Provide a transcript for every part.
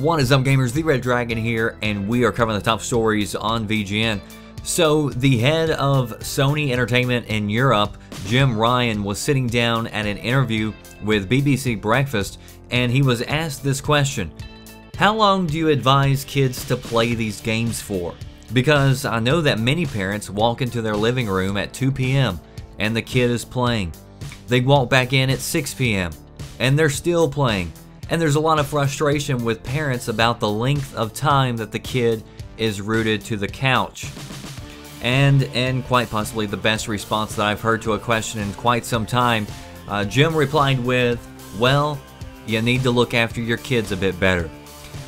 What is up, gamers? The Red Dragon here, and we are covering the top stories on VGN. So, the head of Sony Entertainment in Europe, Jim Ryan, was sitting down at an interview with BBC Breakfast, and he was asked this question: how long do you advise kids to play these games for? Because I know that many parents walk into their living room at 2 p.m. and the kid is playing. They walk back in at 6 p.m. and they're still playing. And there's a lot of frustration with parents about the length of time that the kid is rooted to the couch. And quite possibly the best response that I've heard to a question in quite some time, Jim replied with, well, you need to look after your kids a bit better.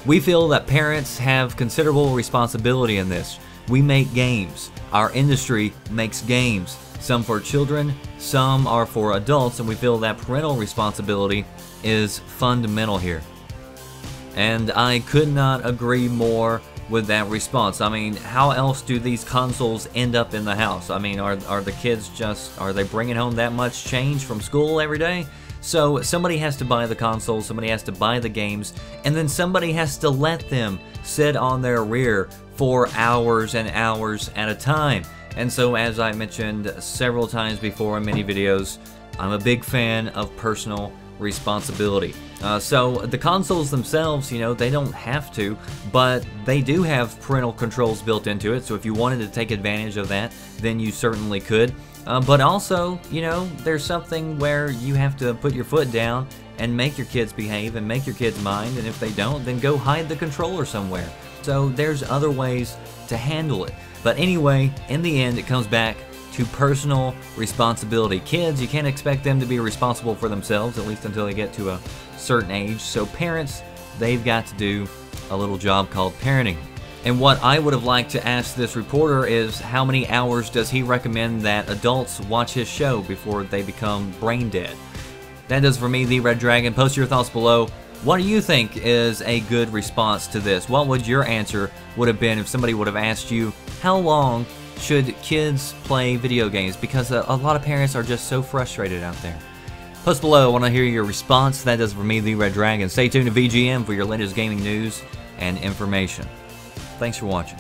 We feel that parents have considerable responsibility in this. We make games. Our industry makes games. Some for children, some are for adults, and we feel that parental responsibility is fundamental here. And I could not agree more with that response. I mean, how else do these consoles end up in the house? I mean, are the kids are they bringing home that much change from school every day? So somebody has to buy the consoles, somebody has to buy the games, and then somebody has to let them sit on their rear for hours and hours at a time. And so, as I mentioned several times before in many videos, I'm a big fan of personal responsibility. So the consoles themselves, you know, they don't have to, but they do have parental controls built into it. So if you wanted to take advantage of that, then you certainly could. But also, you know, there's something where you have to put your foot down and make your kids behave and make your kids mind. And if they don't, then go hide the controller somewhere. So there's other ways to handle it. But anyway, in the end, it comes back to personal responsibility. Kids, you can't expect them to be responsible for themselves, at least until they get to a certain age. So parents, they've got to do a little job called parenting. And what I would have liked to ask this reporter is, how many hours does he recommend that adults watch his show before they become brain dead? That does for me, the Red Dragon. Post your thoughts below. What do you think is a good response to this? What would your answer would have been if somebody would have asked you, how long should kids play video games? Because a lot of parents are just so frustrated out there. Post below, I want to hear your response. That does for me, the Red Dragon. Stay tuned to VGM for your latest gaming news and information. Thanks for watching.